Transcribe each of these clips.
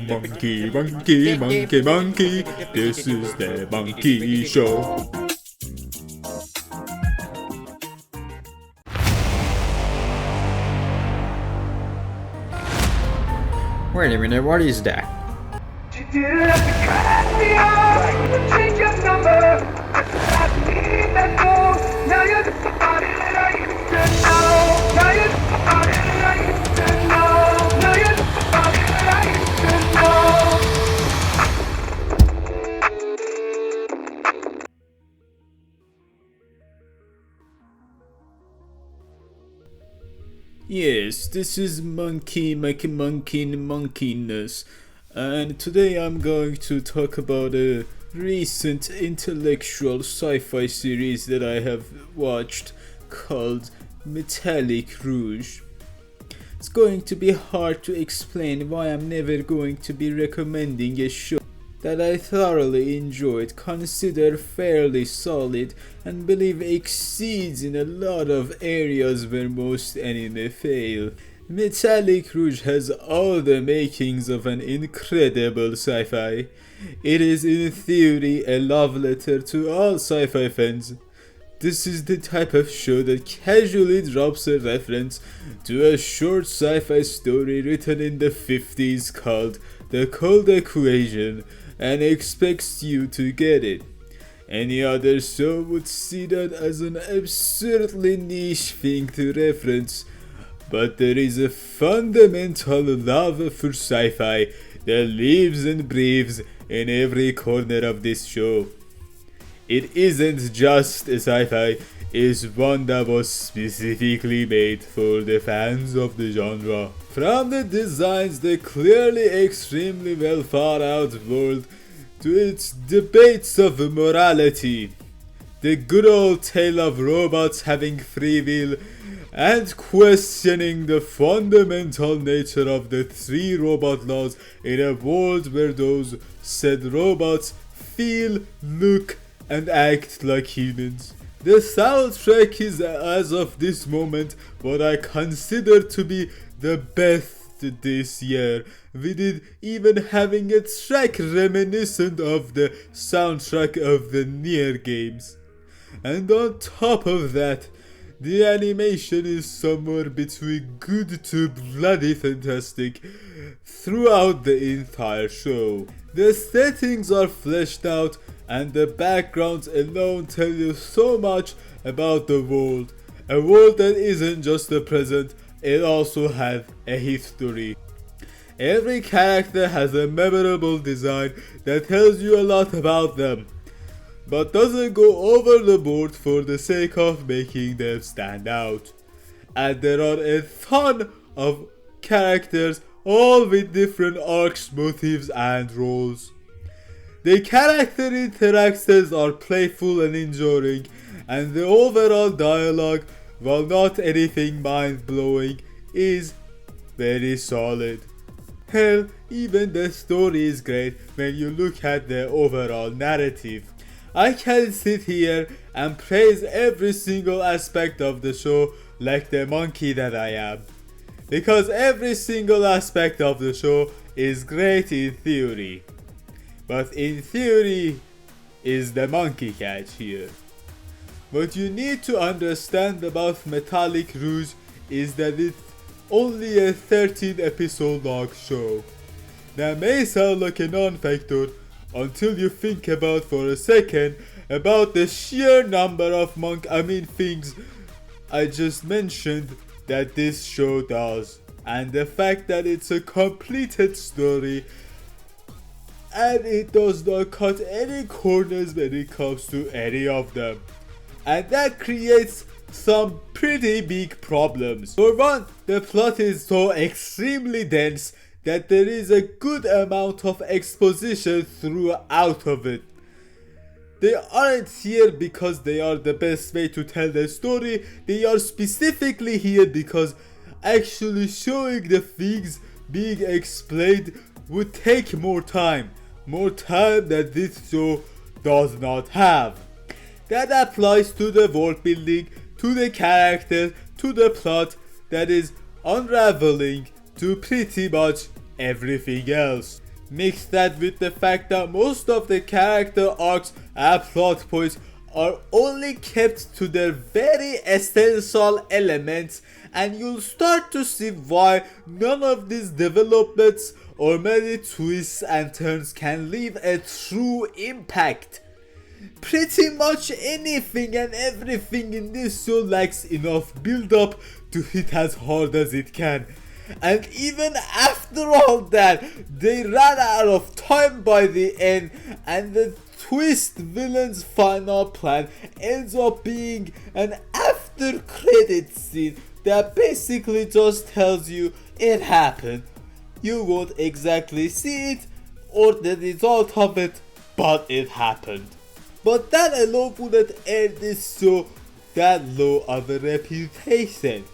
Monkey, monkey, monkey, monkey, this is the Monkey Show. Wait a minute, what is that? Yes, this is Monkey Monkeyness, and today I'm going to talk about a recent intellectual sci-fi series that I have watched called Metallic Rouge. It's going to be hard to explain why I'm never going to be recommending a show that I thoroughly enjoyed, consider fairly solid, and believe exceeds in a lot of areas where most anime fail. Metallic Rouge has all the makings of an incredible sci-fi. It is in theory a love letter to all sci-fi fans. This is the type of show that casually drops a reference to a short sci-fi story written in the 50s called The Cold Equation and expects you to get it. Any other show would see that as an absurdly niche thing to reference, but there is a fundamental love for sci-fi that lives and breathes in every corner of this show. It isn't just a sci-fi, it's one that was specifically made for the fans of the genre. From the designs, the clearly extremely well thought out world, to its debates of morality, the good old tale of robots having free will, and questioning the fundamental nature of the 3 robot laws in a world where those said robots feel, look, and act like humans. The soundtrack is, as of this moment, what I consider to be the best this year, with it even having a track reminiscent of the soundtrack of the Nier games. And on top of that, the animation is somewhere between good to bloody fantastic throughout the entire show. The settings are fleshed out, and the backgrounds alone tell you so much about the world. A world that isn't just the present, it also has a history. Every character has a memorable design that tells you a lot about them, but doesn't go over the board for the sake of making them stand out. And there are a ton of characters, all with different arcs, motives, and roles. The character interactions are playful and enduring, and the overall dialogue, while not anything mind-blowing, is very solid. Hell, even the story is great when you look at the overall narrative. I can sit here and praise every single aspect of the show like the monkey that I am, because every single aspect of the show is great in theory. But in theory is the monkey catch here. What you need to understand about Metallic Rouge is that it's only a 13 episode long show. That may sound like a non-factor until you think about for a second about the sheer number of things I just mentioned that this show does, and the fact that it's a completed story and it does not cut any corners when it comes to any of them. And that creates some pretty big problems. For one, the plot is so extremely dense that there is a good amount of exposition throughout of it. They aren't here because they are the best way to tell the story, they are specifically here because actually showing the things being explained would take more time that this show does not have. That applies to the world building, to the characters, to the plot that is unraveling, to pretty much everything else. Mix that with the fact that most of the character arcs and plot points are only kept to their very essential elements, and you'll start to see why none of these developments or many twists and turns can leave a true impact. Pretty much anything and everything in this show lacks enough build up to hit as hard as it can. And even after all that, they ran out of time by the end, and the twist villain's final plan ends up being an after credit scene that basically just tells you it happened. You won't exactly see it or the result of it, but it happened. But that alone wouldn't earn this show that low of a reputation.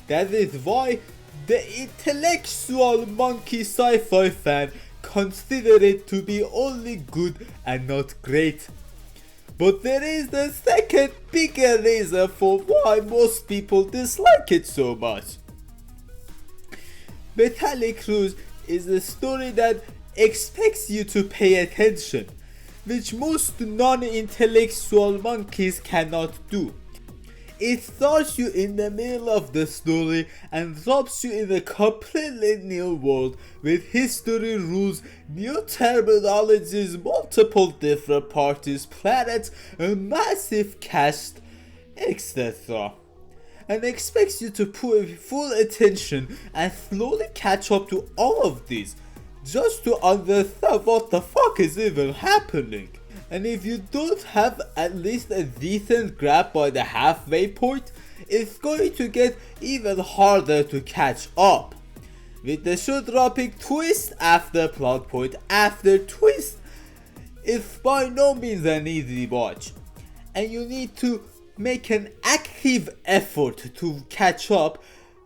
That is why the intellectual monkey sci-fi fan consider it to be only good and not great. But there is the second bigger reason for why most people dislike it so much. Metallic Rouge is a story that expects you to pay attention, which most non-intellectual monkeys cannot do. It starts you in the middle of the story and drops you in a completely new world with history, rules, new terminologies, multiple different parties, planets, a massive cast, etc. And expects you to put full attention and slowly catch up to all of these just to understand what the fuck is even happening. And if you don't have at least a decent grasp by the halfway point, it's going to get even harder to catch up. With the show dropping twist after plot point after twist, it's by no means an easy watch. And you need to make an active effort to catch up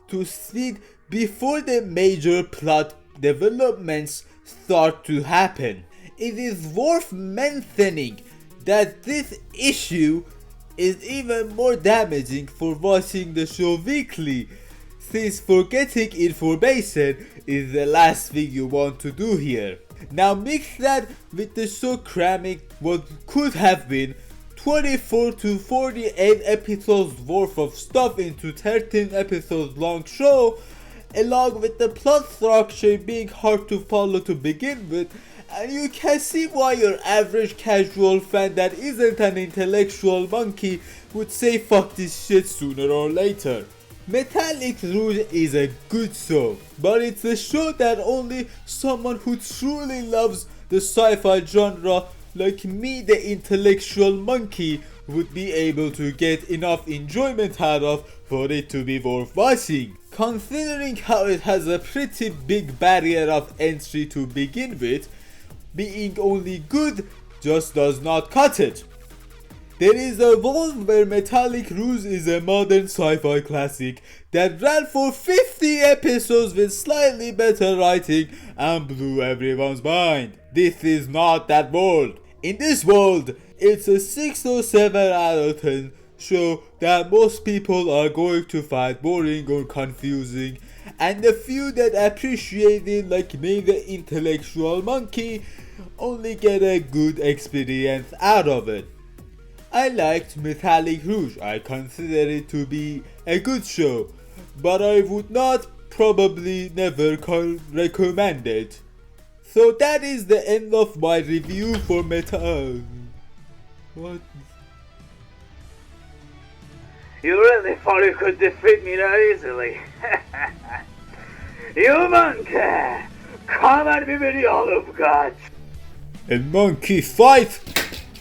to speed before the major plot developments start to happen. It is worth mentioning that this issue is even more damaging for watching the show weekly, since forgetting information is the last thing you want to do here. Now mix that with the show cramming what could have been 24 to 48 episodes worth of stuff into 13 episodes long show, along with the plot structure being hard to follow to begin with, and you can see why your average casual fan that isn't an intellectual monkey would say fuck this shit sooner or later. Metallic Rouge is a good show, but it's a show that only someone who truly loves the sci-fi genre like me, the intellectual monkey, would be able to get enough enjoyment out of for it to be worth watching. Considering how it has a pretty big barrier of entry to begin with, being only good just does not cut it. There is a world where Metallic Rouge is a modern sci-fi classic that ran for 50 episodes with slightly better writing and blew everyone's mind. This is not that world. In this world, it's a 6 or 7 out of 10 show that most people are going to find boring or confusing, and the few that appreciate it, like me, the intellectual monkey, only get a good experience out of it. I liked Metallic Rouge. I consider it to be a good show, but I would not, probably never recommend it. So that is the end of my review for What? You really thought you could defeat me that easily? You MONKE! Come at me with the olive guts! A monkey fight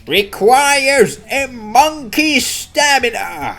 Requires a monkey stamina.